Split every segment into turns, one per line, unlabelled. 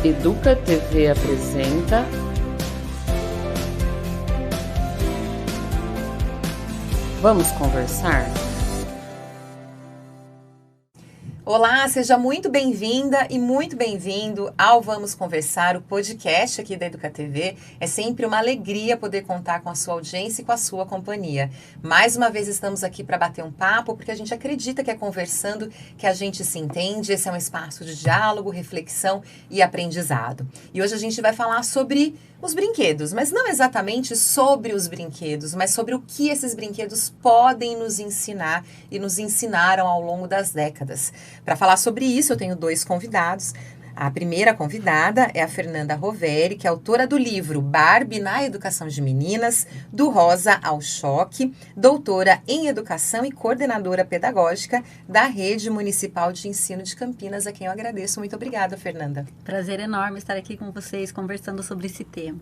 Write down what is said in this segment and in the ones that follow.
Educa TV apresenta Vamos Conversar?
Olá, seja muito bem-vinda e muito bem-vindo ao Vamos Conversar, o podcast aqui da Educa TV. É sempre uma alegria poder contar com a sua audiência e com a sua companhia. Mais uma vez estamos aqui para bater um papo, porque a gente acredita que é conversando que a gente se entende. Esse é um espaço de diálogo, reflexão e aprendizado. E hoje a gente vai falar sobre os brinquedos, mas não exatamente sobre os brinquedos, mas sobre o que esses brinquedos podem nos ensinar e nos ensinaram ao longo das décadas. Para falar sobre isso, eu tenho dois convidados. A primeira convidada é a Fernanda Roveri, que é autora do livro Barbie na Educação de Meninas, do Rosa ao Choque, doutora em Educação e coordenadora pedagógica da Rede Municipal de Ensino de Campinas, a quem eu agradeço. Muito obrigada, Fernanda.
Prazer enorme estar aqui com vocês, conversando sobre esse tema.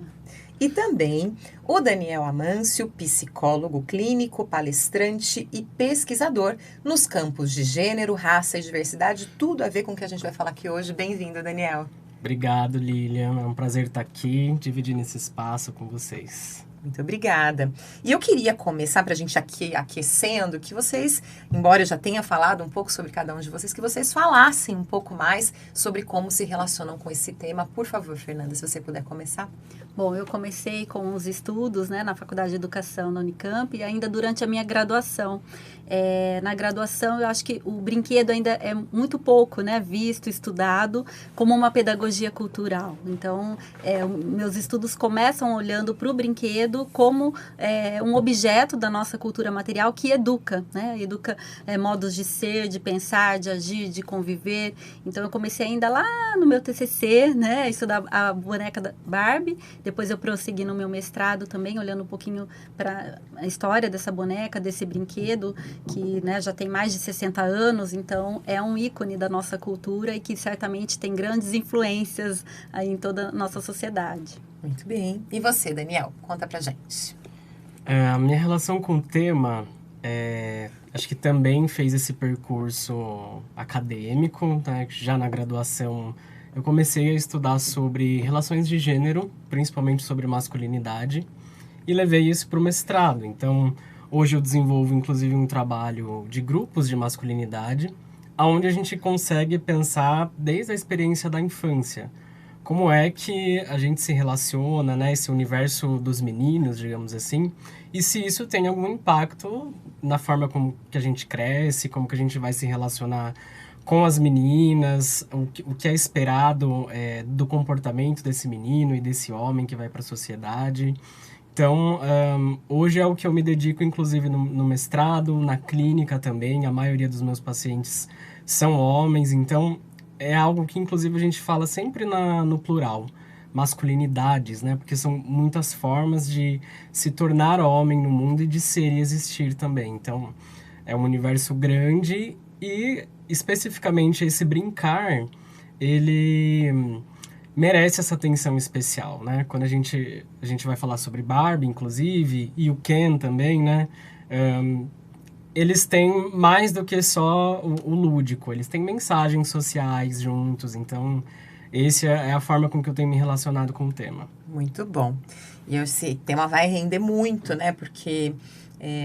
E também o Daniel Amâncio, psicólogo clínico, palestrante e pesquisador nos campos de gênero, raça e diversidade, tudo a ver com o que a gente vai falar aqui hoje. Bem-vindo, Daniel.
Obrigado, Lilian. É um prazer estar aqui, dividindo esse espaço com vocês.
Muito obrigada. E eu queria começar, para a gente aqui aquecendo, que vocês, embora eu já tenha falado um pouco sobre cada um de vocês, que vocês falassem um pouco mais sobre como se relacionam com esse tema. Por favor, Fernanda, se você puder começar.
Bom, eu comecei com os estudos, na Faculdade de Educação da Unicamp e ainda durante a minha graduação. Na graduação, eu acho que o brinquedo ainda é muito pouco, visto, estudado como uma pedagogia cultural. Então, meus estudos começam olhando para o brinquedo como um objeto da nossa cultura material que educa, Educa modos de ser, de pensar, de agir, de conviver. Então, eu comecei ainda lá no meu TCC, estudar a boneca da Barbie. Depois eu prossegui no meu mestrado também, olhando um pouquinho para a história dessa boneca, desse brinquedo, que já tem mais de 60 anos, então é um ícone da nossa cultura e que certamente tem grandes influências aí em toda a nossa sociedade.
Muito bem. E você, Daniel? Conta pra gente.
A minha relação com o tema, acho que também fez esse percurso acadêmico, já na graduação. Eu comecei a estudar sobre relações de gênero, principalmente sobre masculinidade, e levei isso para o mestrado. Então, hoje eu desenvolvo, inclusive, um trabalho de grupos de masculinidade, onde a gente consegue pensar desde a experiência da infância. Como é que a gente se relaciona, esse universo dos meninos, digamos assim, e se isso tem algum impacto na forma como que a gente cresce, como que a gente vai se relacionar com as meninas, o que é esperado do comportamento desse menino e desse homem que vai para a sociedade. Então, hoje é o que eu me dedico, inclusive, no mestrado, na clínica também. A maioria dos meus pacientes são homens, então é algo que, inclusive, a gente fala sempre no plural, masculinidades, porque são muitas formas de se tornar homem no mundo e de ser e existir também. Então, é um universo grande e, especificamente, esse brincar, ele merece essa atenção especial, Quando a gente vai falar sobre Barbie, inclusive, e o Ken também, eles têm mais do que só o lúdico, eles têm mensagens sociais juntos, então essa é a forma com que eu tenho me relacionado com o tema.
Muito bom. E esse tema vai render muito, porque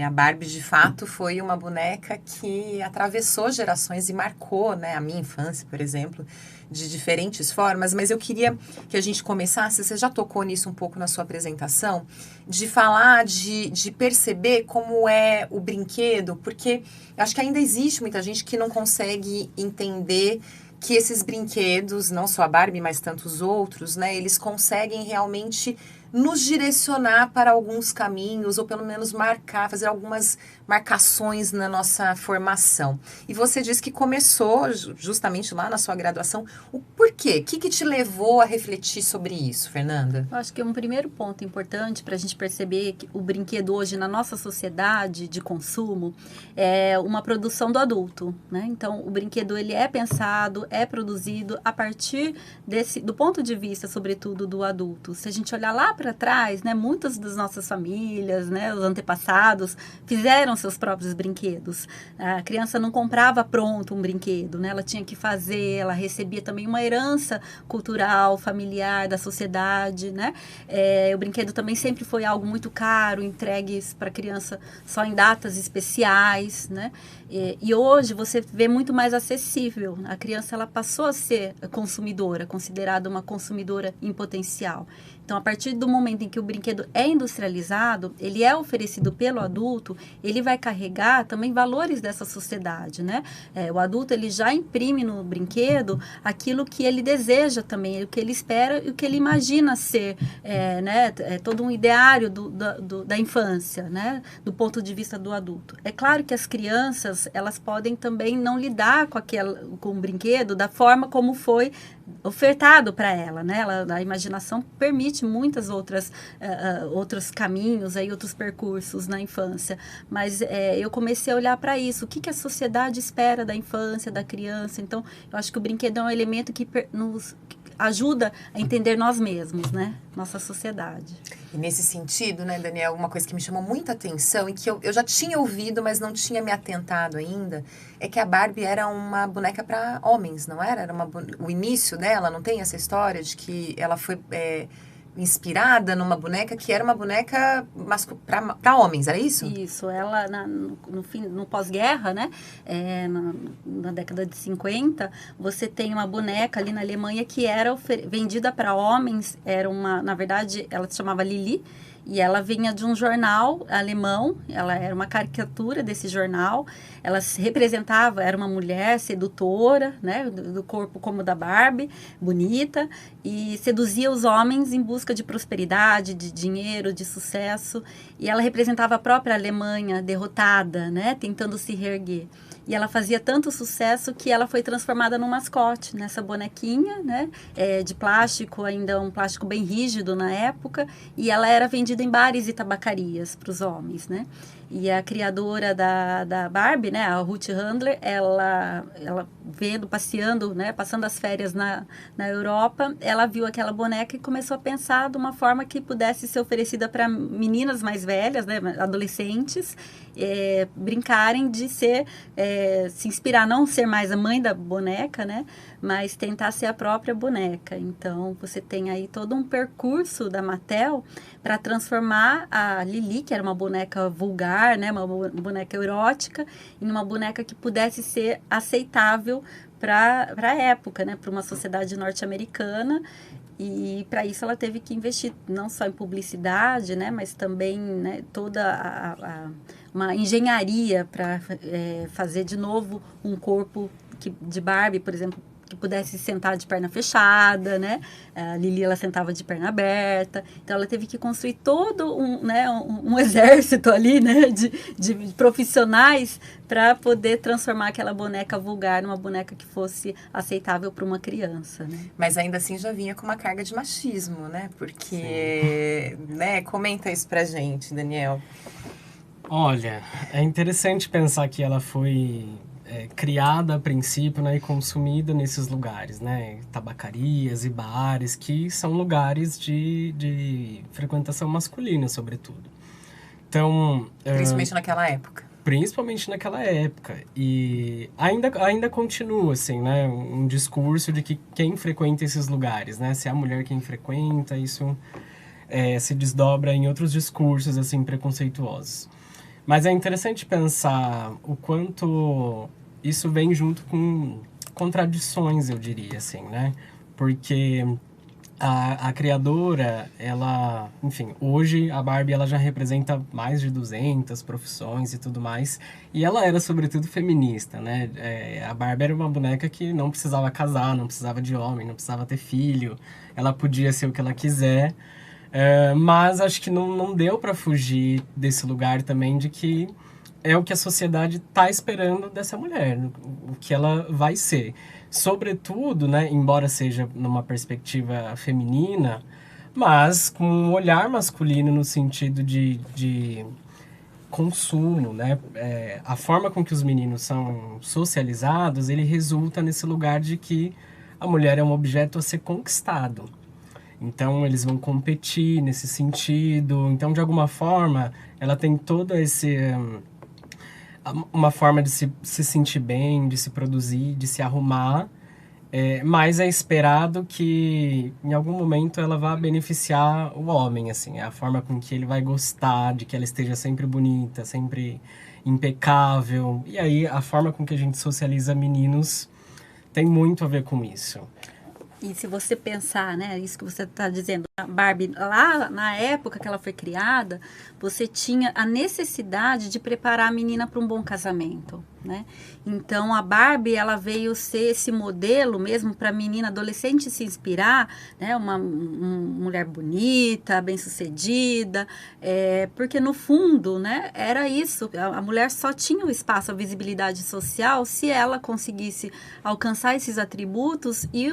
a Barbie, de fato, foi uma boneca que atravessou gerações e marcou, a minha infância, por exemplo, de diferentes formas. Mas eu queria que a gente começasse, você já tocou nisso um pouco na sua apresentação, de falar, de perceber como é o brinquedo, porque eu acho que ainda existe muita gente que não consegue entender que esses brinquedos, não só a Barbie, mas tantos outros, eles conseguem realmente nos direcionar para alguns caminhos, ou pelo menos fazer algumas marcações na nossa formação. E você disse que começou justamente lá na sua graduação. O porquê? O que te levou a refletir sobre isso, Fernanda?
Eu acho que um primeiro ponto importante para a gente perceber que o brinquedo hoje na nossa sociedade de consumo é uma produção do adulto, Então, o brinquedo ele é pensado, é produzido a partir do ponto de vista, sobretudo, do adulto. Se a gente olhar lá para para trás, né, muitas das nossas famílias, né, os antepassados, fizeram seus próprios brinquedos. A criança não comprava pronto um brinquedo, né, ela tinha que fazer, ela recebia também uma herança cultural, familiar, da sociedade, né. O brinquedo também sempre foi algo muito caro, entregues para a criança só em datas especiais, né. E hoje você vê muito mais acessível. A criança ela passou a ser consumidora, considerada uma consumidora em potencial. Então, a partir do momento em que o brinquedo é industrializado, ele é oferecido pelo adulto, ele vai carregar também valores dessa sociedade, né? O adulto, ele já imprime no brinquedo aquilo que ele deseja também, o que ele espera e o que ele imagina ser, né? Todo um ideário da infância, né? Do ponto de vista do adulto. É claro que as crianças, elas podem também não lidar com o brinquedo da forma como foi ofertado para ela, né? A imaginação permite muitas outros caminhos, aí, outros percursos na infância. Mas eu comecei a olhar para isso. O que a sociedade espera da infância, da criança? Então, eu acho que o brinquedo é um elemento que nos ajuda a entender nós mesmos, né? Nossa sociedade.
E nesse sentido, né, Daniel, uma coisa que me chamou muita atenção e que eu já tinha ouvido, mas não tinha me atentado ainda, é que a Barbie era uma boneca para homens, não era? O início dela, não tem essa história de que ela foi inspirada numa boneca que era uma boneca para homens, era isso?
Isso, ela no pós-guerra, né, na década de 50, você tem uma boneca ali na Alemanha que era vendida para homens, na verdade, ela se chamava Lili, e ela vinha de um jornal alemão, ela era uma caricatura desse jornal, ela se representava, era uma mulher sedutora, né, do corpo como da Barbie, bonita, e seduzia os homens em busca de prosperidade, de dinheiro, de sucesso, e ela representava a própria Alemanha derrotada, né, tentando se reerguer. E ela fazia tanto sucesso que ela foi transformada num mascote, nessa bonequinha, né, de plástico, ainda um plástico bem rígido na época, e ela era vendida em bares e tabacarias para os homens, né. E a criadora da Barbie, né, a Ruth Handler, ela passeando, né, passando as férias na Europa, ela viu aquela boneca e começou a pensar de uma forma que pudesse ser oferecida para meninas mais velhas, né, adolescentes, brincarem de se inspirar, não ser mais a mãe da boneca, né, mas tentar ser a própria boneca. Então, você tem aí todo um percurso da Mattel para transformar a Lili, que era uma boneca vulgar, né, uma boneca erótica, em uma boneca que pudesse ser aceitável para a época, né, para uma sociedade norte-americana. E para isso ela teve que investir não só em publicidade, né, mas também, né, toda uma engenharia para fazer de novo um corpo de Barbie, por exemplo, que pudesse sentar de perna fechada, né? A Lili, ela sentava de perna aberta. Então, ela teve que construir todo um exército ali, né? De profissionais para poder transformar aquela boneca vulgar numa boneca que fosse aceitável para uma criança, né?
Mas ainda assim já vinha com uma carga de machismo, né? Porque, né? Comenta isso pra gente, Daniel.
Olha, é interessante pensar que ela foi criada a princípio, né, e consumida nesses lugares, né, tabacarias e bares, que são lugares de frequentação masculina, sobretudo. Então,
principalmente naquela época.
Principalmente naquela época. E ainda continua, assim, né, um discurso de que quem frequenta esses lugares, né, se é a mulher quem frequenta, isso se desdobra em outros discursos, assim, preconceituosos. Mas é interessante pensar o quanto isso vem junto com contradições, eu diria, assim, né? Porque a criadora, ela... Enfim, hoje a Barbie, ela já representa mais de 200 profissões e tudo mais. E ela era, sobretudo, feminista, né? A Barbie era uma boneca que não precisava casar, não precisava de homem, não precisava ter filho. Ela podia ser o que ela quiser. Mas acho que não deu para fugir desse lugar também de que é o que a sociedade está esperando dessa mulher, o que ela vai ser. Sobretudo, né, embora seja numa perspectiva feminina, mas com um olhar masculino no sentido de consumo, né? A forma com que os meninos são socializados, ele resulta nesse lugar de que a mulher é um objeto a ser conquistado. Então, eles vão competir nesse sentido. Então, de alguma forma, ela tem toda uma forma de se sentir bem, de se produzir, de se arrumar. Mas é esperado que, em algum momento, ela vá beneficiar o homem, assim. É a forma com que ele vai gostar de que ela esteja sempre bonita, sempre impecável. E aí, a forma com que a gente socializa meninos tem muito a ver com isso.
E se você pensar, né, isso que você está dizendo, a Barbie, lá na época que ela foi criada, você tinha a necessidade de preparar a menina para um bom casamento, né? Então, a Barbie, ela veio ser esse modelo mesmo para a menina adolescente se inspirar, né? Uma mulher bonita, bem-sucedida, porque no fundo, né, era isso, a mulher só tinha o espaço, a visibilidade social se ela conseguisse alcançar esses atributos e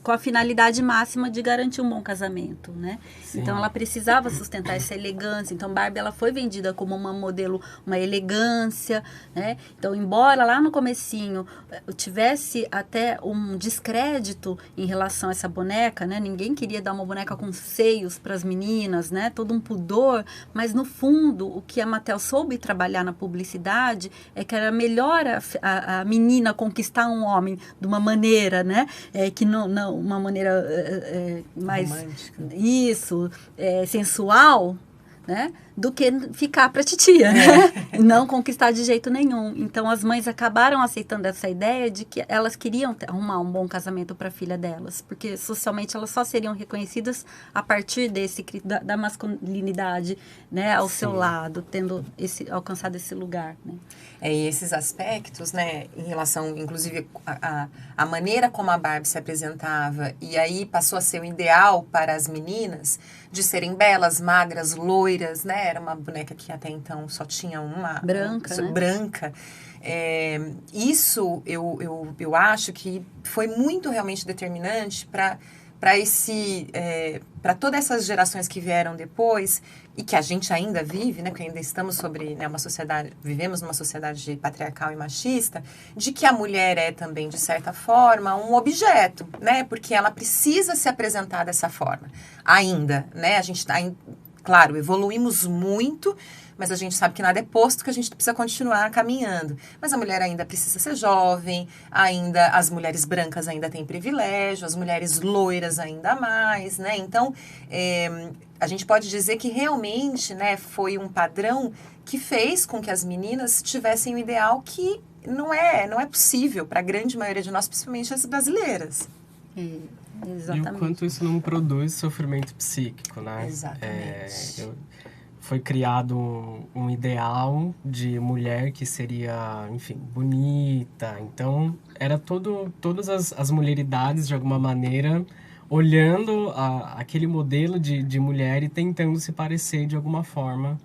com a finalidade máxima de garantir um bom casamento, né?
Sim.
Então, ela precisava sustentar essa elegância. Então, Barbie, ela foi vendida como uma modelo, uma elegância, né? Então, embora lá no comecinho tivesse até um descrédito em relação a essa boneca, né? Ninguém queria dar uma boneca com seios para as meninas, né? Todo um pudor, mas no fundo, o que a Mattel soube trabalhar na publicidade é que era melhor a menina conquistar um homem de uma maneira, né? Que não uma maneira mais
romântica.
Isso, sensual, né? Do que ficar pra titia, né? Não conquistar de jeito nenhum. Então, as mães acabaram aceitando essa ideia de que elas queriam arrumar um bom casamento para a filha delas, porque socialmente elas só seriam reconhecidas a partir da masculinidade, né, ao seu lado, tendo alcançado esse lugar, né?
E esses aspectos, né, em relação, inclusive, a maneira como a Barbie se apresentava, e aí passou a ser o ideal para as meninas de serem belas, magras, loiras, né? Era uma boneca que até então só tinha uma...
Branca, né?
Branca. Isso, eu acho que foi muito realmente determinante para todas essas gerações que vieram depois e que a gente ainda vive, né, porque ainda estamos vivemos numa sociedade patriarcal e machista, de que a mulher é também, de certa forma, um objeto, né, porque ela precisa se apresentar dessa forma ainda, né, a gente está, claro, evoluímos muito, mas a gente sabe que nada é posto, que a gente precisa continuar caminhando. Mas a mulher ainda precisa ser jovem, ainda as mulheres brancas ainda têm privilégio, as mulheres loiras ainda mais, né? Então, a gente pode dizer que realmente, né, foi um padrão que fez com que as meninas tivessem um ideal que não é possível para a grande maioria de nós, principalmente as brasileiras.
Exatamente.
E o quanto isso não produz sofrimento psíquico, né?
Exatamente.
Foi criado um ideal de mulher que seria, enfim, bonita. Então, era todas as mulheridades, de alguma maneira, olhando aquele modelo de mulher e tentando se parecer de alguma forma.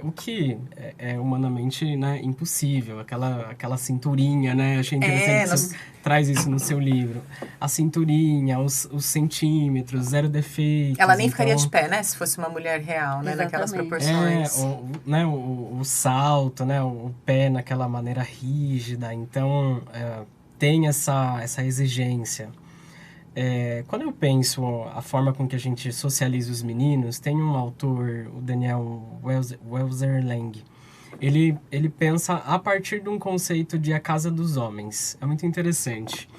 O que é humanamente, né, impossível. Aquela cinturinha, né? Achei interessante que você traz isso no seu livro. A cinturinha, os centímetros, zero defeitos.
Ela nem ficaria de pé, né? Se fosse uma mulher real, né? Daquelas proporções.
O salto, né? O pé naquela maneira rígida. Então, tem essa exigência. Quando eu penso a forma com que a gente socializa os meninos, tem um autor, o Daniel Welser-Lang. Ele pensa a partir de um conceito de a casa dos homens. É muito interessante.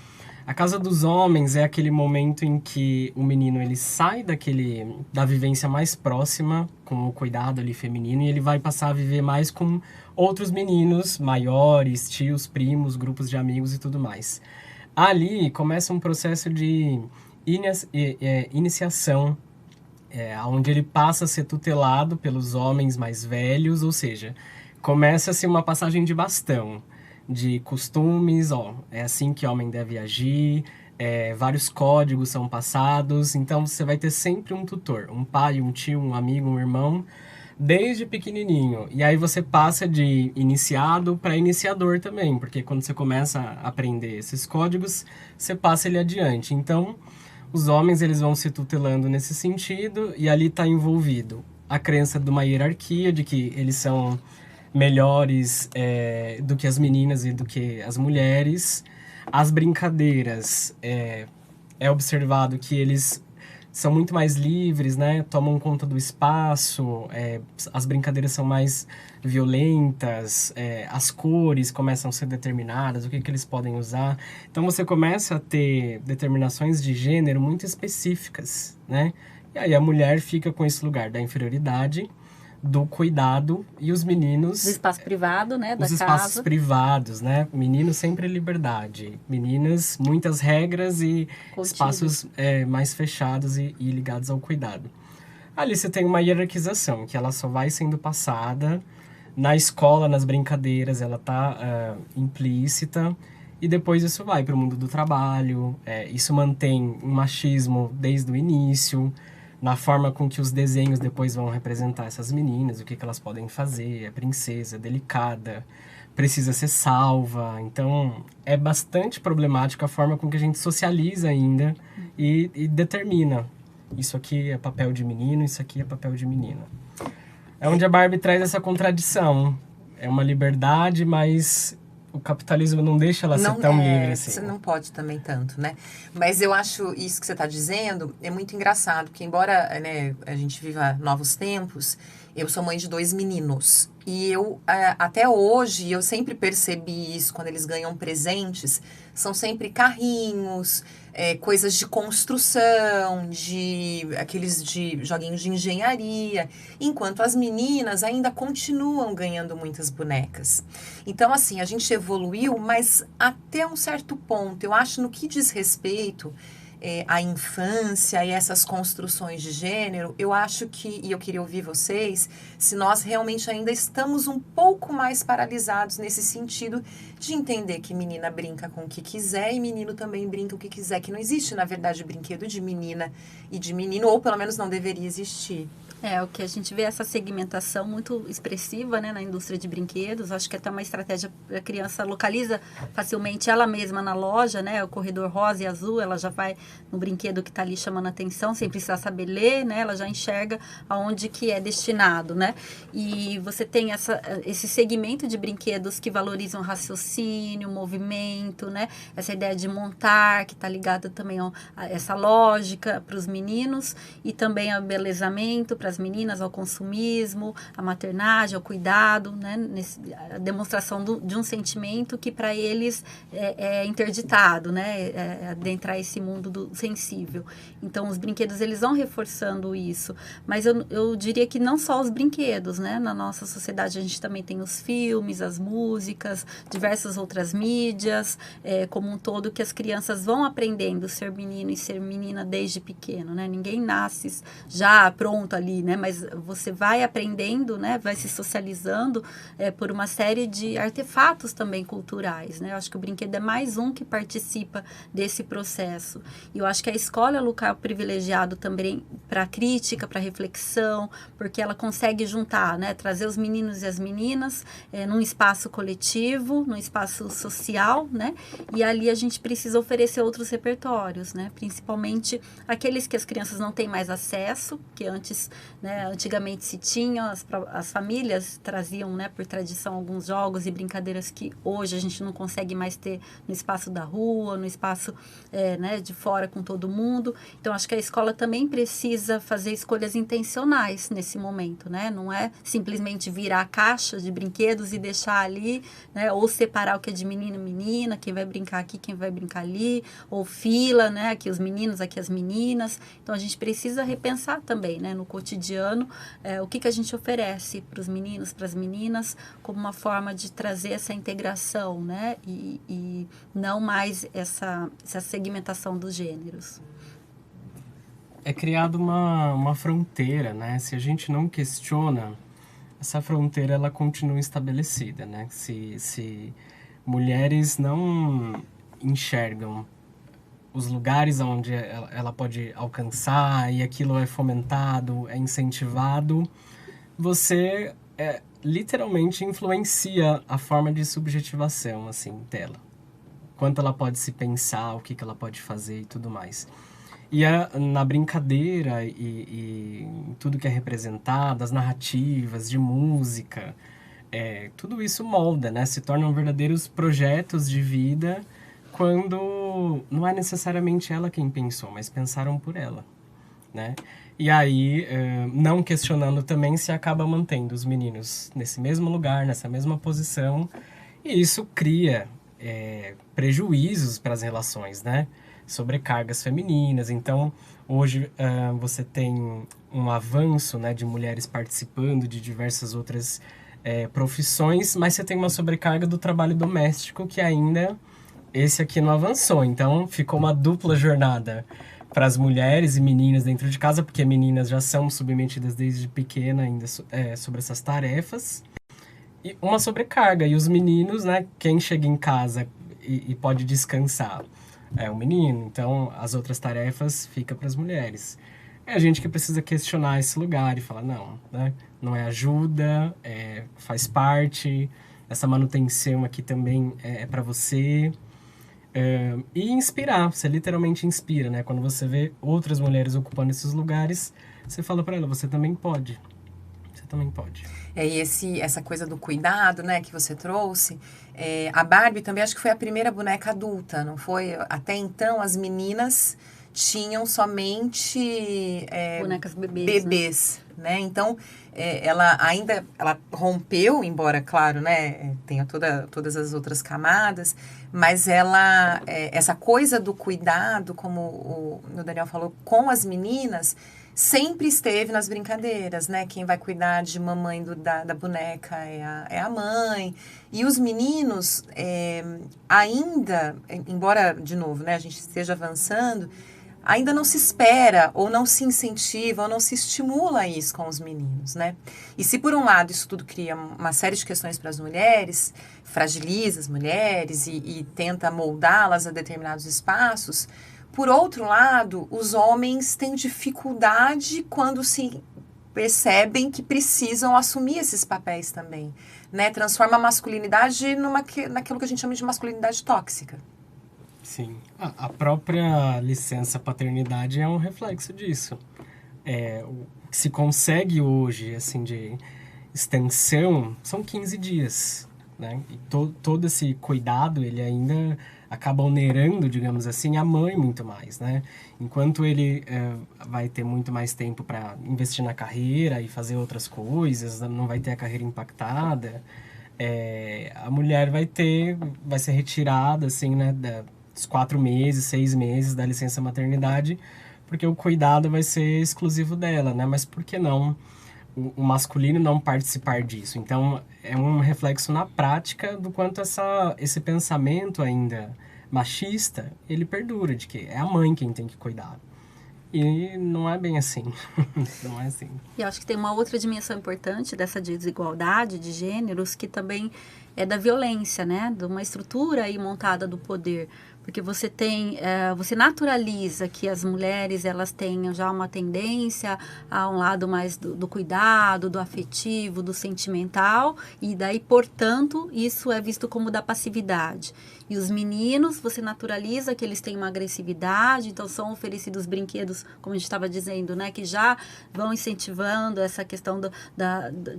A casa dos homens é aquele momento em que o menino ele sai da vivência mais próxima, com o cuidado ali feminino, e ele vai passar a viver mais com outros meninos maiores, tios, primos, grupos de amigos e tudo mais. Ali começa um processo de iniciação, onde ele passa a ser tutelado pelos homens mais velhos, ou seja, começa-se uma passagem de bastão, de costumes, é assim que homem deve agir, vários códigos são passados, então você vai ter sempre um tutor, um pai, um tio, um amigo, um irmão, desde pequenininho. E aí você passa de iniciado para iniciador também, porque quando você começa a aprender esses códigos, você passa ele adiante. Então, os homens eles vão se tutelando nesse sentido, e ali está envolvido a crença de uma hierarquia, de que eles são melhores do que as meninas e do que as mulheres. As brincadeiras, é observado que eles são muito mais livres, né? Tomam conta do espaço, as brincadeiras são mais violentas, as cores começam a ser determinadas, o que eles podem usar. Então, você começa a ter determinações de gênero muito específicas, né? E aí a mulher fica com esse lugar da inferioridade, do cuidado, e os meninos...
Do espaço privado, né? Da
os espaços privados, né? Meninos sempre liberdade. Meninas, muitas regras e
Contido.
Espaços mais fechados e ligados ao cuidado. Ali você tem uma hierarquização, que ela só vai sendo passada. Na escola, nas brincadeiras, ela tá implícita. E depois isso vai para o mundo do trabalho. Isso mantém um machismo desde o início, na forma com que os desenhos depois vão representar essas meninas, o que elas podem fazer, é princesa, delicada, precisa ser salva. Então, é bastante problemática a forma com que a gente socializa ainda e determina. Isso aqui é papel de menino, isso aqui é papel de menina. É onde a Barbie traz essa contradição. É uma liberdade, mas... o capitalismo não deixa ela ser tão livre assim.
Você não pode também tanto, né? Mas eu acho isso que você está dizendo é muito engraçado, porque embora, né, a gente viva novos tempos, eu sou mãe de 2 meninos. E eu, até hoje, eu sempre percebi isso quando eles ganham presentes. São sempre carrinhos, coisas de construção, aqueles de joguinhos de engenharia. Enquanto as meninas ainda continuam ganhando muitas bonecas. Então, assim, a gente evoluiu, mas até um certo ponto. Eu acho, no que diz respeito à infância e essas construções de gênero, eu acho que, e eu queria ouvir vocês, se nós realmente ainda estamos um pouco mais paralisados nesse sentido de entender que menina brinca com o que quiser e menino também brinca o que quiser, que não existe, na verdade, brinquedo de menina e de menino, ou pelo menos não deveria existir.
O que a gente vê essa segmentação muito expressiva, né, na indústria de brinquedos. Acho que é até uma estratégia para a criança localiza facilmente ela mesma na loja, né, o corredor rosa e azul, ela já vai no brinquedo que está ali chamando a atenção, sem precisar saber ler, né, ela já enxerga aonde que é destinado, né. E você tem esse segmento de brinquedos que valorizam raciocínio, movimento, né, essa ideia de montar, que está ligada também a essa lógica para os meninos, e também ao embelezamento para as meninas, ao consumismo, à maternagem, ao cuidado, né? A demonstração de um sentimento que para eles é interditado, né? Adentrar esse mundo do sensível. Então, os brinquedos, eles vão reforçando isso. Mas eu diria que não só os brinquedos, né? Na nossa sociedade, a gente também tem os filmes, as músicas, diversas outras mídias, como um todo, que as crianças vão aprendendo a ser menino e ser menina desde pequeno, né? Ninguém nasce já pronto ali, né? Mas você vai aprendendo, né? Vai se socializando por uma série de artefatos também culturais, né? Eu acho que o brinquedo é mais um que participa desse processo. E eu acho que a escola é um lugar privilegiado também para crítica, para reflexão, porque ela consegue juntar, né? Trazer os meninos e as meninas num espaço coletivo, num espaço social, né? E ali a gente precisa oferecer outros repertórios, né? Principalmente aqueles que as crianças não têm mais acesso, que antes, né, antigamente se tinham, as famílias traziam, né, por tradição, alguns jogos e brincadeiras que hoje a gente não consegue mais ter no espaço da rua, no espaço né, de fora com todo mundo. Então, acho que a escola também precisa fazer escolhas intencionais nesse momento, né? Não é simplesmente virar a caixa de brinquedos e deixar ali, né, ou separar o que é de menino e menina, quem vai brincar aqui, quem vai brincar ali, ou fila, né, aqui os meninos, aqui as meninas. Então, a gente precisa repensar também, né, no cotidiano, o que a gente oferece para os meninos, para as meninas, como uma forma de trazer essa integração, né, e não mais essa segmentação dos gêneros.
É criada uma fronteira, né? Se a gente não questiona, essa fronteira ela continua estabelecida, né? Se mulheres não enxergam os lugares onde ela pode alcançar e aquilo é fomentado, é incentivado, você literalmente influencia a forma de subjetivação assim, dela. Quanto ela pode se pensar, o que ela pode fazer e tudo mais. E na brincadeira e tudo que é representado, as narrativas de música, tudo isso molda, né? Se tornam verdadeiros projetos de vida quando não é necessariamente ela quem pensou, mas pensaram por ela. né? E aí, não questionando também, se acaba mantendo os meninos nesse mesmo lugar, nessa mesma posição, e isso cria prejuízos para as relações, né? Sobrecargas femininas. Então, hoje você tem um avanço, né, de mulheres participando de diversas outras profissões, mas você tem uma sobrecarga do trabalho doméstico que ainda esse aqui não avançou. Então, ficou uma dupla jornada para as mulheres e meninas dentro de casa, porque meninas já são submetidas desde pequena ainda sobre essas tarefas. E uma sobrecarga. E os meninos, né, quem chega em casa e pode descansar é o menino. Então, as outras tarefas ficam para as mulheres. É a gente que precisa questionar esse lugar e falar, não, né, não é ajuda, faz parte, essa manutenção aqui também é para você. E inspirar, você literalmente inspira, né? Quando você vê outras mulheres ocupando esses lugares, você fala para ela, você também pode. Você também pode.
E essa coisa do cuidado, né, que você trouxe, a Barbie também acho que foi a primeira boneca adulta, não foi? Até então, as meninas tinham somente
bonecas bebês,
né? Então, ela rompeu, embora, claro, né, tenha todas as outras camadas, mas essa coisa do cuidado, como o Daniel falou, com as meninas, sempre esteve nas brincadeiras, né? Quem vai cuidar de mamãe da boneca é a mãe. E os meninos, ainda, embora, de novo, né, a gente esteja avançando, ainda não se espera, ou não se incentiva, ou não se estimula isso com os meninos, né? E se, por um lado, isso tudo cria uma série de questões para as mulheres, fragiliza as mulheres e tenta moldá-las a determinados espaços, por outro lado, os homens têm dificuldade quando se percebem que precisam assumir esses papéis também, né? Transforma a masculinidade naquilo que a gente chama de masculinidade tóxica.
Sim. A própria licença paternidade é um reflexo disso. O que se consegue hoje, assim, de extensão, são 15 dias, né? E todo esse cuidado, ele ainda acaba onerando, digamos assim, a mãe muito mais, né? Enquanto ele vai ter muito mais tempo para investir na carreira e fazer outras coisas, não vai ter a carreira impactada, a mulher vai ser retirada, assim, né, dos 4 meses, 6 meses da licença maternidade, porque o cuidado vai ser exclusivo dela, né? Mas por que não o masculino não participar disso? Então, é um reflexo na prática do quanto esse pensamento ainda machista, ele perdura, de que é a mãe quem tem que cuidar. E não é bem assim. Não é assim.
E eu acho que tem uma outra dimensão importante dessa desigualdade de gêneros, que também é da violência, né? De uma estrutura aí montada do poder. Porque você você naturaliza que as mulheres, elas tenham já uma tendência a um lado mais do cuidado, do afetivo, do sentimental, e daí, portanto, isso é visto como da passividade. E os meninos, você naturaliza que eles têm uma agressividade, então são oferecidos brinquedos, como a gente estava dizendo, né, que já vão incentivando essa questão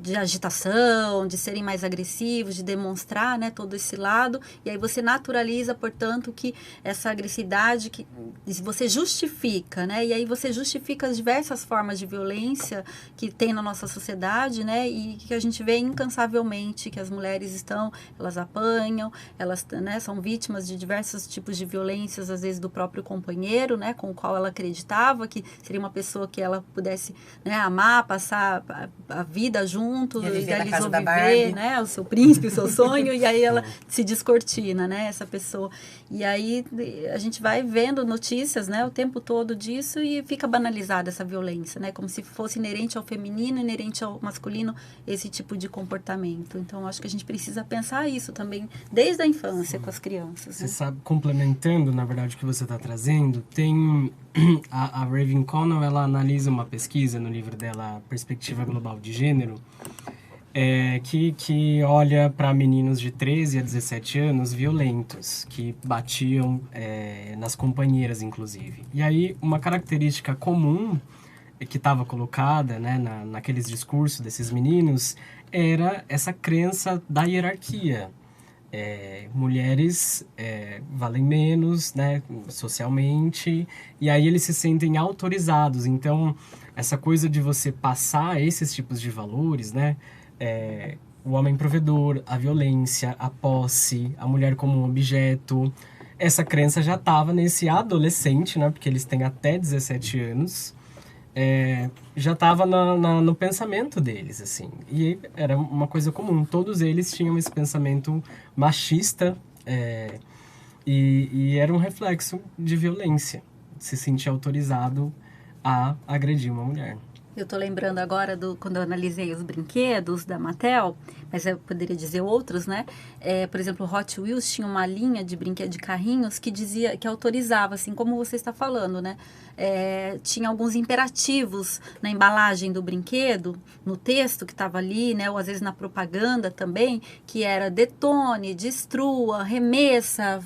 de agitação, de serem mais agressivos, de demonstrar, né, todo esse lado, e aí você naturaliza, portanto, que essa agressividade, que você justifica, né, e aí você justifica as diversas formas de violência que tem na nossa sociedade, né, e que a gente vê incansavelmente que as mulheres elas apanham, elas, né, são vítimas de diversos tipos de violências, às vezes do próprio companheiro, né, com o qual ela acreditava que seria uma pessoa que ela pudesse, né, amar, passar a vida junto, idealizou viver, né, o seu príncipe, o seu sonho, e aí ela se descortina, né, essa pessoa. E aí a gente vai vendo notícias, né, o tempo todo disso, e fica banalizada essa violência, né, como se fosse inerente ao feminino, inerente ao masculino, esse tipo de comportamento. Então, acho que a gente precisa pensar isso também desde a infância com as crianças.
Você
né?
sabe, complementando, na verdade, o que você está trazendo, tem a Raven Connell, ela analisa uma pesquisa no livro dela, Perspectiva Global de Gênero, que olha para meninos de 13 a 17 anos violentos, que batiam nas companheiras, inclusive. E aí, uma característica comum que estava colocada, né, naqueles discursos desses meninos era essa crença da hierarquia, mulheres valem menos, né, socialmente, e aí eles se sentem autorizados. Então, essa coisa de você passar esses tipos de valores, né, o homem provedor, a violência, a posse, a mulher como um objeto, essa crença já estava nesse adolescente, né, porque eles têm até 17 anos, já estava no pensamento deles, assim. E era uma coisa comum. Todos eles tinham esse pensamento machista e era um reflexo de violência. Se sentir autorizado a agredir uma mulher.
Eu tô lembrando agora quando eu analisei os brinquedos da Mattel, mas eu poderia dizer outros, né? Por exemplo, o Hot Wheels tinha uma linha de brinquedo de carrinhos que dizia, que autorizava, assim como você está falando, né? Tinha alguns imperativos na embalagem do brinquedo, no texto que estava ali, né? Ou às vezes na propaganda também, que era detone, destrua, remeça,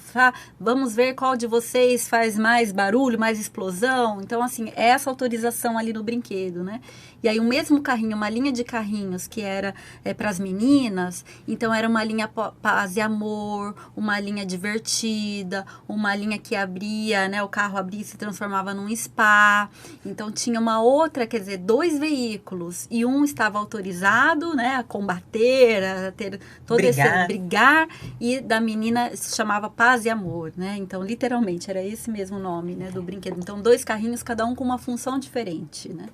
vamos ver qual de vocês faz mais barulho, mais explosão. Então, assim, essa autorização ali no brinquedo, né? E aí o mesmo carrinho, uma linha de carrinhos que era para as meninas, então era uma linha paz e amor, uma linha divertida, uma linha que abria, né? O carro abria e se transformava num spa. Então tinha uma outra, quer dizer, 2 veículos e um estava autorizado, né? A combater, a ter todo esse brigar, e da menina se chamava paz e amor, né? Então literalmente era esse mesmo nome, né? Do brinquedo. Então 2 carrinhos, cada um com uma função diferente, né?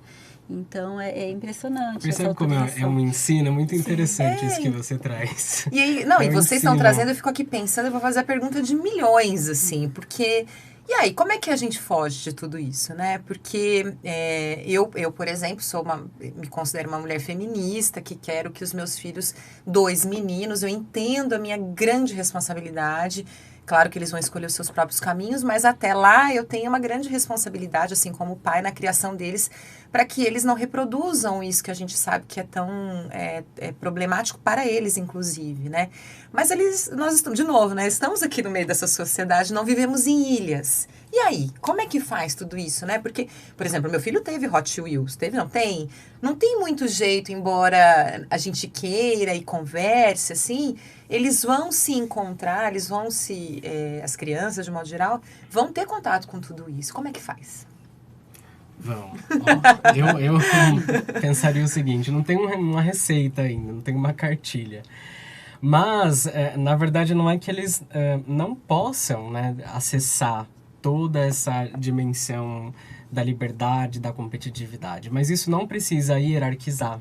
Então, é impressionante.
Percebe como é um ensino muito interessante isso que você traz.
E aí, e vocês estão trazendo, eu fico aqui pensando, eu vou fazer a pergunta de milhões, assim, porque... E aí, como é que a gente foge de tudo isso, né? Porque eu, por exemplo, me considero uma mulher feminista, que quero que os meus filhos, 2 meninos, eu entendo a minha grande responsabilidade. Claro que eles vão escolher os seus próprios caminhos, mas até lá eu tenho uma grande responsabilidade, assim como pai, na criação deles, para que eles não reproduzam isso que a gente sabe que é tão problemático para eles, inclusive, né? Mas nós estamos, de novo, né? Estamos aqui no meio dessa sociedade, não vivemos em ilhas. E aí, como é que faz tudo isso, né? Porque, por exemplo, meu filho teve Hot Wheels, não tem? Não tem muito jeito, embora a gente queira e converse, assim, eles vão se encontrar, as crianças, de modo geral, vão ter contato com tudo isso. Como é que faz?
Vão. Eu pensaria o seguinte, não tem uma receita ainda, não tem uma cartilha. Mas, na verdade, não é que eles não possam, né, acessar toda essa dimensão da liberdade, da competitividade. Mas isso não precisa hierarquizar.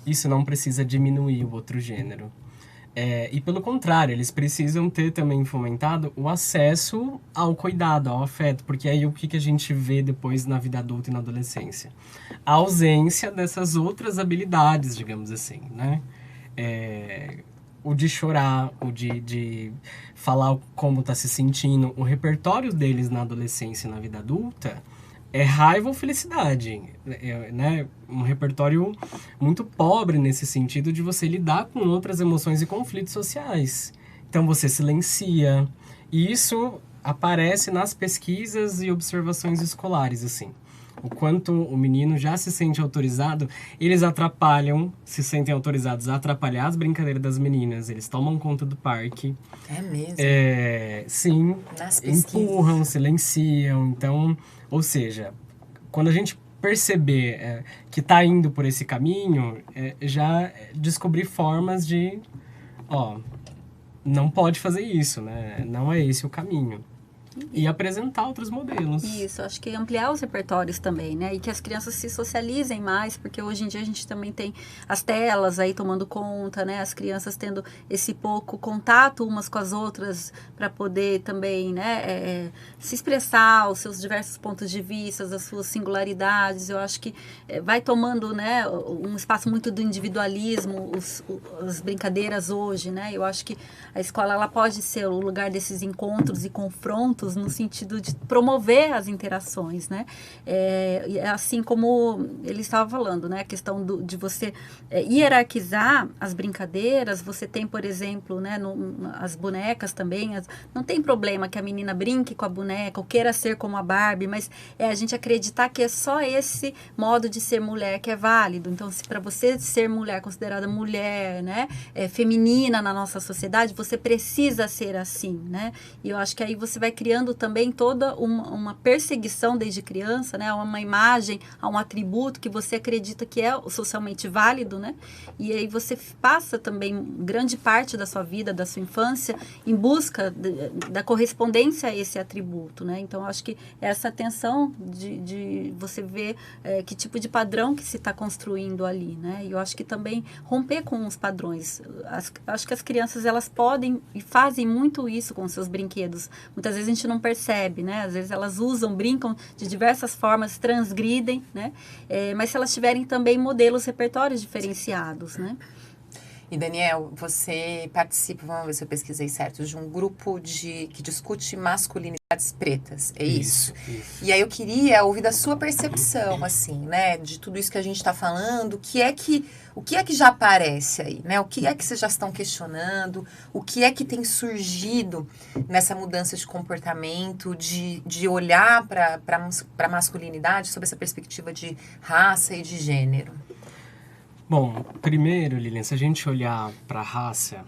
Isso não precisa diminuir o outro gênero. E pelo contrário, eles precisam ter também fomentado o acesso ao cuidado, ao afeto. Porque aí o que a gente vê depois na vida adulta e na adolescência? A ausência dessas outras habilidades, digamos assim, né? O de chorar, o de falar como está se sentindo. O repertório deles na adolescência e na vida adulta é raiva ou felicidade, né? Um repertório muito pobre nesse sentido de você lidar com outras emoções e conflitos sociais. Então você silencia. E isso aparece nas pesquisas e observações escolares, assim. O quanto o menino já se sente autorizado, eles se sentem autorizados a atrapalhar as brincadeiras das meninas, eles tomam conta do parque.
É mesmo?
Sim,
nas pesquisas.
Empurram, silenciam, então, ou seja, quando a gente perceber que está indo por esse caminho, já descobrir formas de, não pode fazer isso, né? Não é esse o caminho. E apresentar outros modelos.
Isso, acho que ampliar os repertórios também, né? E que as crianças se socializem mais, porque hoje em dia a gente também tem as telas aí tomando conta, né? As crianças tendo esse pouco contato umas com as outras para poder também, né? Se expressar os seus diversos pontos de vista, as suas singularidades. Eu acho que vai tomando, né? Um espaço muito do individualismo, as brincadeiras hoje, né? Eu acho que a escola ela pode ser o lugar desses encontros e confrontos, abertos no sentido de promover as interações, né? Assim como ele estava falando, né? A questão de você hierarquizar as brincadeiras. Você tem, por exemplo, né, as bonecas também. Não tem problema que a menina brinque com a boneca ou queira ser como a Barbie, mas a gente acreditar que é só esse modo de ser mulher que é válido. Então, se para você ser mulher, considerada mulher, né, feminina na nossa sociedade, você precisa ser assim, né? E eu acho que aí você vai criando também toda uma perseguição desde criança, né? A uma imagem, a um atributo que você acredita que é socialmente válido, né? E aí você passa também grande parte da sua vida, da sua infância, em busca da correspondência a esse atributo, né? Então, eu acho que essa atenção de você ver que tipo de padrão que se está construindo ali, né? E eu acho que também romper com os padrões. Acho que as crianças, elas podem e fazem muito isso com seus brinquedos. Muitas vezes a gente não percebe, né? Às vezes elas brincam de diversas formas, transgridem, né? Mas se elas tiverem também modelos, repertórios diferenciados, né?
E, Daniel, você participa, vamos ver se eu pesquisei certo, de um grupo que discute masculinidades pretas, é isso?
Isso.
E aí eu queria ouvir da sua percepção, assim, né, de tudo isso que a gente está falando, o que é que já aparece aí, né? O que é que vocês já estão questionando? O que é que tem surgido nessa mudança de comportamento, de olhar para a masculinidade sob essa perspectiva de raça e de gênero?
Bom, primeiro, Lilian, se a gente olhar para a raça,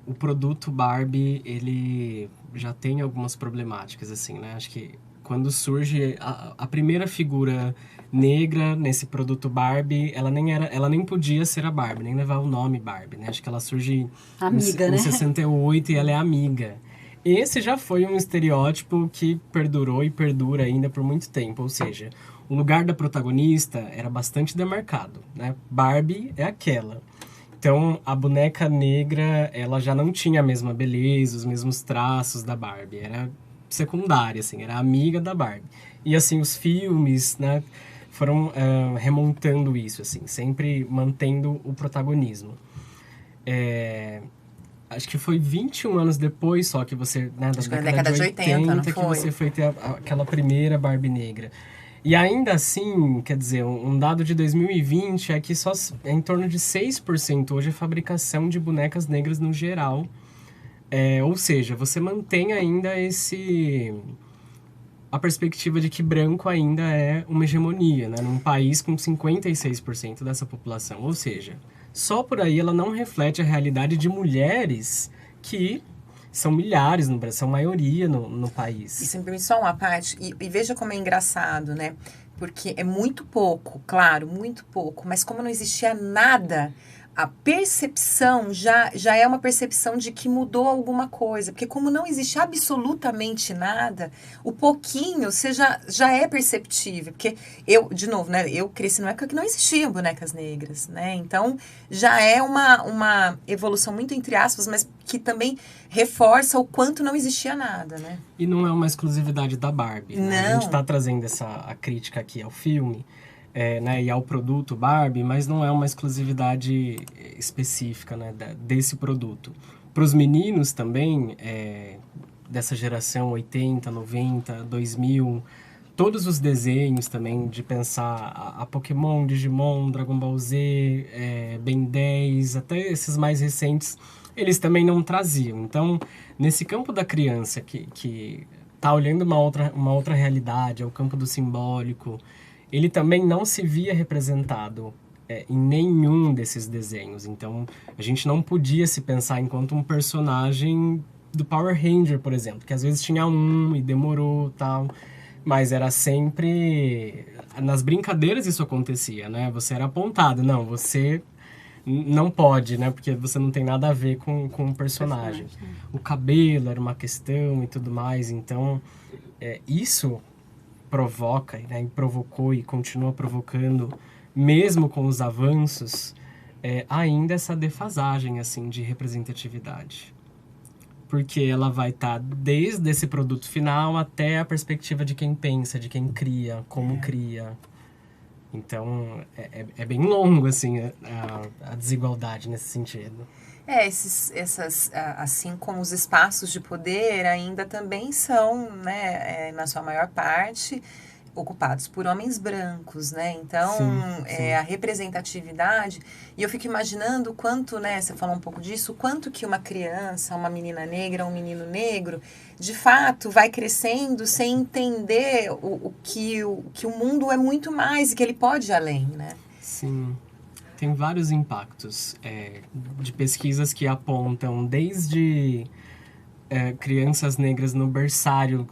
o produto Barbie, ele já tem algumas problemáticas, assim, né? Acho que quando surge a primeira figura negra nesse produto Barbie, ela nem podia ser a Barbie, nem levar o nome Barbie, né? Acho que ela surge em 68 e ela é amiga. Esse já foi um estereótipo que perdurou e perdura ainda por muito tempo, ou seja, o lugar da protagonista era bastante demarcado, né? Barbie é aquela. Então, a boneca negra, ela já não tinha a mesma beleza, os mesmos traços da Barbie. Era secundária, assim, era amiga da Barbie. E, assim, os filmes, né, foram remontando isso, assim, sempre mantendo o protagonismo. Acho que foi 21 anos depois só que você, né, da década de 80 não que foi? Você foi ter aquela primeira Barbie negra. E ainda assim, quer dizer, um dado de 2020 é que só é em torno de 6% hoje a fabricação de bonecas negras no geral. Ou seja, você mantém ainda a perspectiva de que branco ainda é uma hegemonia, né? Num país com 56% dessa população. Ou seja, só por aí ela não reflete a realidade de mulheres que são milhares no Brasil, são maioria no país.
E sempre só uma parte, e veja como é engraçado, né? Porque é muito pouco, claro, muito pouco, mas como não existia nada, a percepção já é uma percepção de que mudou alguma coisa. Porque como não existe absolutamente nada, o pouquinho você já é perceptível. Porque de novo, né, eu cresci numa época que não existiam bonecas negras, né? Então, já é uma evolução muito entre aspas, mas que também reforça o quanto não existia nada, né?
E não é uma exclusividade da Barbie, né?
Não.
A gente está trazendo a crítica aqui ao filme, né, e ao produto Barbie, mas não é uma exclusividade específica, né, desse produto. Para os meninos também, dessa geração 80, 90, 2000, todos os desenhos também, de pensar a Pokémon, Digimon, Dragon Ball Z, Ben 10, até esses mais recentes, eles também não traziam. Então, nesse campo da criança que está olhando uma outra realidade, é o campo do simbólico, ele também não se via representado em nenhum desses desenhos. Então, a gente não podia se pensar enquanto um personagem do Power Ranger, por exemplo, que às vezes tinha e demorou, tal, mas era sempre... Nas brincadeiras isso acontecia, né? Você era apontado, não, você não pode, né? Porque você não tem nada a ver com o personagem. O cabelo era uma questão e tudo mais, então isso provoca, né, e provocou e continua provocando, mesmo com os avanços, ainda essa defasagem assim, de representatividade. Porque ela vai estar desde esse produto final até a perspectiva de quem pensa, de quem cria, como cria. Então, é bem longo assim, a desigualdade nesse sentido.
Assim como os espaços de poder ainda também são, né, na sua maior parte, ocupados por homens brancos, né? Então,
Sim.
A representatividade... E eu fico imaginando quanto, né, você falou um pouco disso, quanto que uma criança, uma menina negra, um menino negro, de fato, vai crescendo sem entender que o mundo é muito mais e que ele pode ir além, né?
Sim. Tem vários impactos de pesquisas que apontam desde crianças negras no berçário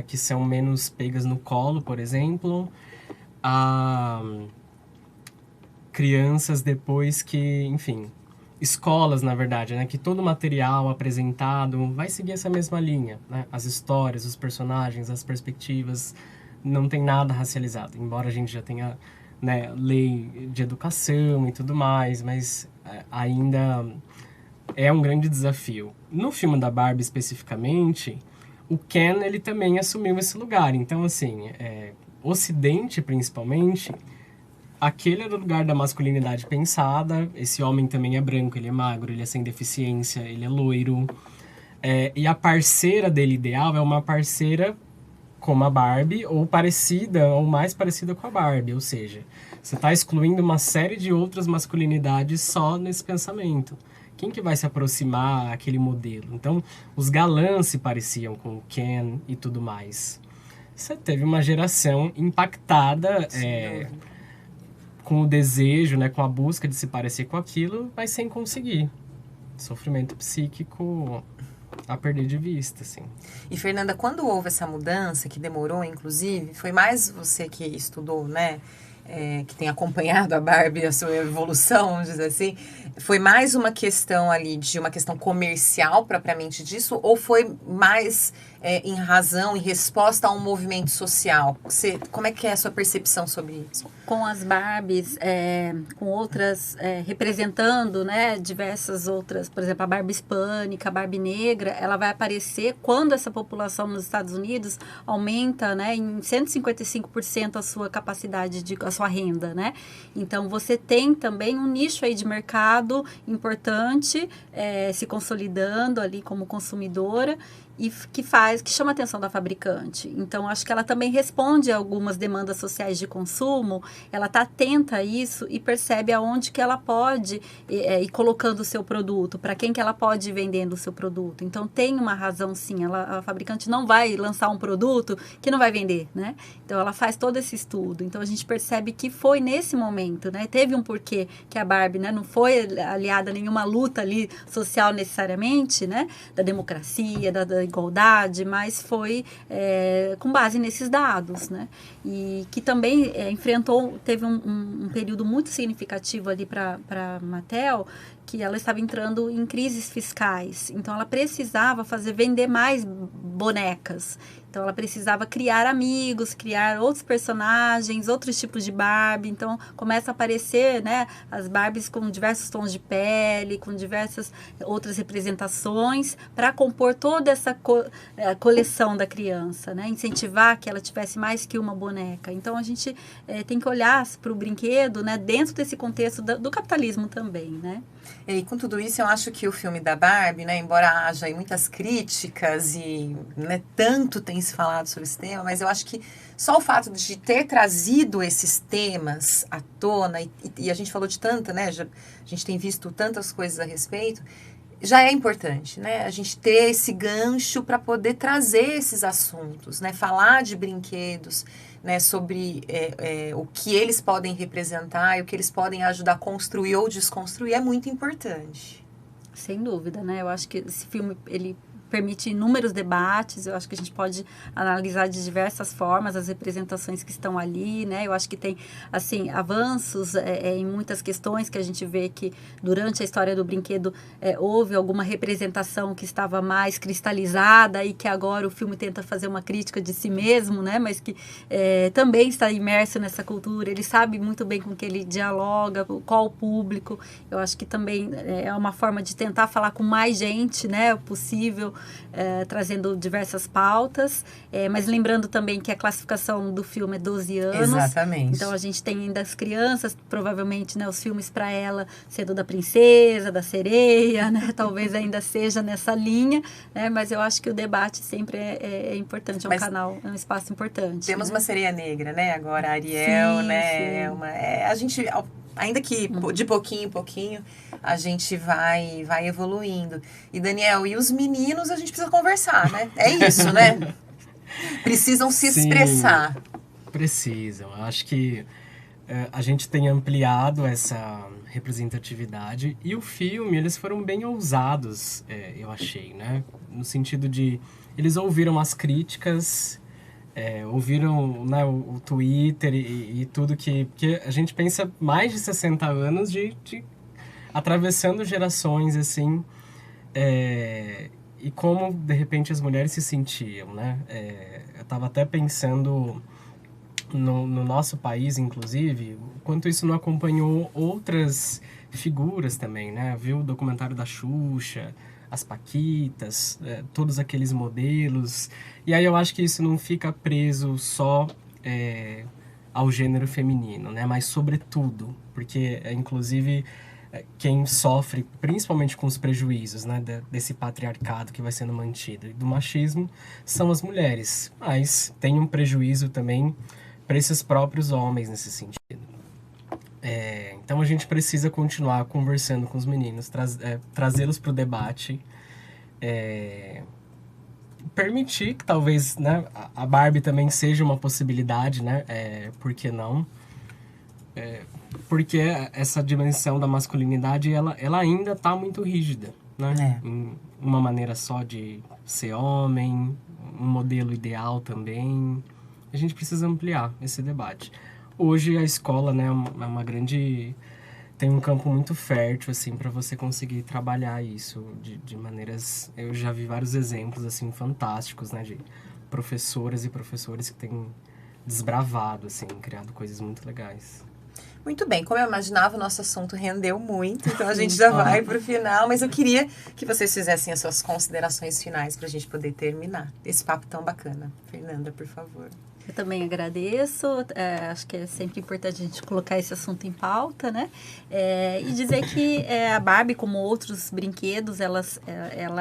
que são menos pegas no colo, por exemplo, a crianças depois que, enfim, escolas, na verdade, né, que todo o material apresentado vai seguir essa mesma linha, né? As histórias, os personagens, as perspectivas, não tem nada racializado, embora a gente já tenha, né, lei de educação e tudo mais, mas ainda é um grande desafio. No filme da Barbie, especificamente, o Ken, ele também assumiu esse lugar. Então, assim, Ocidente, principalmente, aquele era o lugar da masculinidade pensada. Esse homem também é branco, ele é magro, ele é sem deficiência, ele é loiro. E a parceira dele ideal é uma parceira como a Barbie, ou parecida, ou mais parecida com a Barbie. Ou seja, você está excluindo uma série de outras masculinidades só nesse pensamento. Quem que vai se aproximar àquele modelo? Então, os galãs se pareciam com o Ken e tudo mais. Você teve uma geração impactada com o desejo, né, com a busca de se parecer com aquilo, mas sem conseguir. Sofrimento psíquico a perder de vista, assim.
E, Fernanda, quando houve essa mudança, que demorou, inclusive, foi mais você que estudou, né? Que tem acompanhado a Barbie, a sua evolução, vamos dizer assim, foi mais uma questão ali de uma questão comercial propriamente disso, ou foi mais em razão, em resposta a um movimento social? Como é que é a sua percepção sobre isso?
Com as Barbies, com outras, representando, né, diversas outras, por exemplo, a Barbie hispânica, a Barbie negra, ela vai aparecer quando essa população nos Estados Unidos aumenta, né, em 155% a sua capacidade, a sua renda, né? Então, você tem também um nicho aí de mercado importante, se consolidando ali como consumidora, e que chama a atenção da fabricante. Então, acho que ela também responde a algumas demandas sociais de consumo, ela está atenta a isso e percebe aonde que ela pode ir colocando o seu produto, para quem que ela pode ir vendendo o seu produto. Então, tem uma razão, sim, a fabricante não vai lançar um produto que não vai vender, né? Então, ela faz todo esse estudo. Então, a gente percebe que foi nesse momento, né? Teve um porquê que a Barbie, né, não foi aliada a nenhuma luta ali social necessariamente, né? Da democracia, da igualdade, mas foi com base nesses dados, né? E que também teve um período muito significativo ali para a Mattel, que ela estava entrando em crises fiscais. Então, ela precisava vender mais bonecas. Então, ela precisava criar amigos, criar outros personagens, outros tipos de Barbie. Então, começa a aparecer, né, as Barbies com diversos tons de pele, com diversas outras representações, para compor toda essa coleção da criança, né? Incentivar que ela tivesse mais que uma boneca. Então, a gente tem que olhar para o brinquedo, né, dentro desse contexto do capitalismo também, né?
E com tudo isso, eu acho que o filme da Barbie, né, embora haja aí muitas críticas e, né, tanto tem se falado sobre esse tema, mas eu acho que só o fato de ter trazido esses temas à tona, e a gente falou de tanta, né, a gente tem visto tantas coisas a respeito, já é importante, né, a gente ter esse gancho para poder trazer esses assuntos, né, falar de brinquedos, né, sobre o que eles podem representar e o que eles podem ajudar a construir ou desconstruir é muito importante.
Sem dúvida, né? Eu acho que esse filme, ele permite inúmeros debates, eu acho que a gente pode analisar de diversas formas as representações que estão ali, né? Eu acho que tem, assim, avanços em muitas questões que a gente vê que durante a história do brinquedo houve alguma representação que estava mais cristalizada e que agora o filme tenta fazer uma crítica de si mesmo, né? Mas que também está imerso nessa cultura, ele sabe muito bem com que ele dialoga, qual o público. Eu acho que também é uma forma de tentar falar com mais gente, né, possível, trazendo diversas pautas, mas lembrando também que a classificação do filme é 12 anos.
Exatamente.
Então a gente tem ainda as crianças, provavelmente, né, os filmes para ela sendo da princesa, da sereia, né, talvez ainda seja nessa linha, né, mas eu acho que o debate sempre é importante, um canal, é um espaço importante.
Temos,
né?
Uma sereia negra, né, agora a Ariel,
sim,
né,
sim.
A gente, ainda que de pouquinho em pouquinho, a gente vai evoluindo. E Daniel, e os meninos a gente precisa conversar, né? É isso, né? Precisam se expressar.
Precisam. Eu acho que a gente tem ampliado essa representatividade e o filme, eles foram bem ousados, eu achei, né? No sentido de, eles ouviram as críticas, ouviram, né, o Twitter e tudo que a gente pensa mais de 60 anos de atravessando gerações, assim, e como, de repente, as mulheres se sentiam, né? Eu estava até pensando no nosso país, inclusive, o quanto isso não acompanhou outras figuras também, né? Viu o documentário da Xuxa, as Paquitas, todos aqueles modelos. E aí eu acho que isso não fica preso só ao gênero feminino, né? Mas sobretudo, porque, inclusive, quem sofre principalmente com os prejuízos, né, desse patriarcado que vai sendo mantido e do machismo são as mulheres. Mas tem um prejuízo também para esses próprios homens nesse sentido. Então a gente precisa continuar conversando com os meninos, trazê-los para o debate, permitir que talvez, né, a Barbie também seja uma possibilidade, né? Por que não? Porque essa dimensão da masculinidade ela ainda está muito rígida, né? Uma maneira só de ser homem, um modelo ideal também. A gente precisa ampliar esse debate. Hoje a escola, né, tem um campo muito fértil assim para você conseguir trabalhar isso de maneiras. Eu já vi vários exemplos assim fantásticos, né, de professoras e professores que têm desbravado assim, criado coisas muito legais.
Muito bem, como eu imaginava, o nosso assunto rendeu muito, então a gente já vai para o final, mas eu queria que vocês fizessem as suas considerações finais para a gente poder terminar esse papo tão bacana. Fernanda, por favor.
Eu também agradeço, acho que é sempre importante a gente colocar esse assunto em pauta, né? E dizer que a Barbie, como outros brinquedos, ela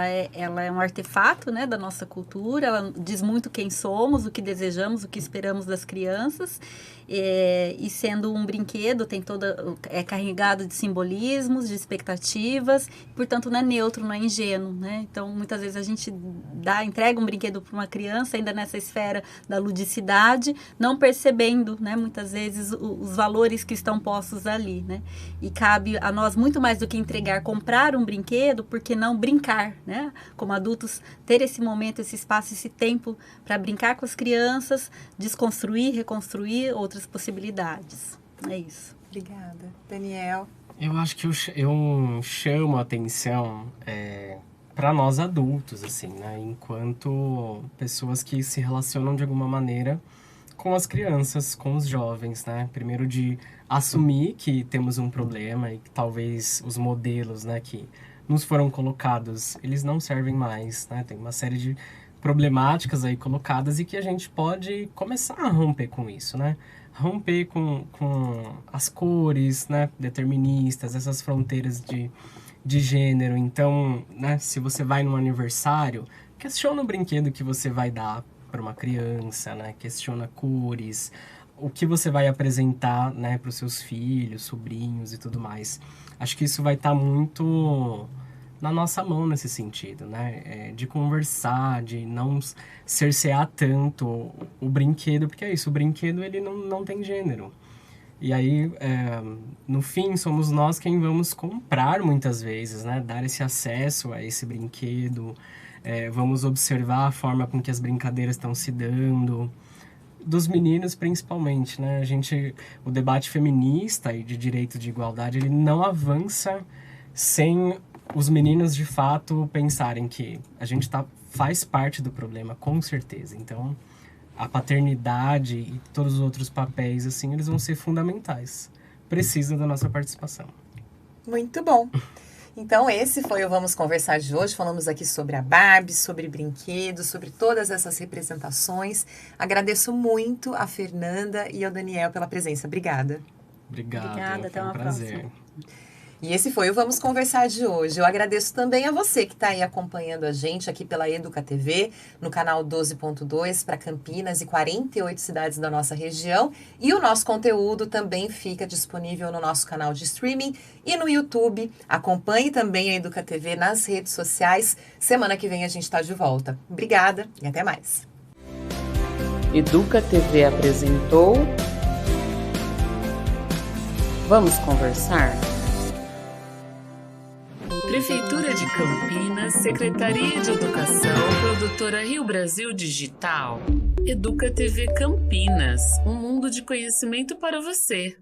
é um artefato, né, da nossa cultura, ela diz muito quem somos, o que desejamos, o que esperamos das crianças, e sendo um brinquedo, é carregado de simbolismos, de expectativas, portanto não é neutro, não é ingênuo, né? Então, muitas vezes a gente entrega um brinquedo para uma criança, ainda nessa esfera da ludicidade, não percebendo, né, muitas vezes os valores que estão postos ali, né? E cabe a nós muito mais do que comprar um brinquedo, porque não brincar, né? Como adultos, ter esse momento, esse espaço, esse tempo para brincar com as crianças, desconstruir, reconstruir outras possibilidades. É isso.
Obrigada. Daniel?
Eu acho que eu chamo a atenção para nós adultos, assim, né? Enquanto pessoas que se relacionam de alguma maneira com as crianças, com os jovens, né? Primeiro de assumir que temos um problema e que talvez os modelos, né, que nos foram colocados, eles não servem mais, né? Tem uma série de problemáticas aí colocadas e que a gente pode começar a romper com isso, né? Romper com as cores, né, deterministas, essas fronteiras de gênero. Então, né, se você vai num aniversário, questiona o brinquedo que você vai dar para uma criança, né? Questiona cores, o que você vai apresentar, né, para os seus filhos, sobrinhos e tudo mais. Acho que isso vai estar muito na nossa mão nesse sentido, né? De conversar, de não cercear tanto o brinquedo, porque é isso, o brinquedo ele não tem gênero. E aí, no fim, somos nós quem vamos comprar muitas vezes, né? Dar esse acesso a esse brinquedo, vamos observar a forma com que as brincadeiras estão se dando, dos meninos principalmente, né? O debate feminista e de direito de igualdade, ele não avança sem os meninos de fato pensarem que a gente faz parte do problema, com certeza. Então, a paternidade e todos os outros papéis, assim, eles vão ser fundamentais. Precisam da nossa participação.
Muito bom. Então, esse foi o Vamos Conversar de hoje. Falamos aqui sobre a Barbie, sobre brinquedos, sobre todas essas representações. Agradeço muito a Fernanda e ao Daniel pela presença. Obrigada.
Obrigada, até
foi um
uma
prazer.
próxima.
E esse foi o Vamos Conversar de hoje. Eu agradeço também a você que está aí acompanhando a gente aqui pela Educa TV, no canal 12.2 para Campinas e 48 cidades da nossa região. E o nosso conteúdo também fica disponível no nosso canal de streaming e no YouTube. Acompanhe também a Educa TV nas redes sociais. Semana que vem a gente está de volta. Obrigada e até mais.
Educa TV apresentou Vamos Conversar?
Prefeitura de Campinas, Secretaria de Educação, Produtora Rio Brasil Digital. Educa TV Campinas, um mundo de conhecimento para você.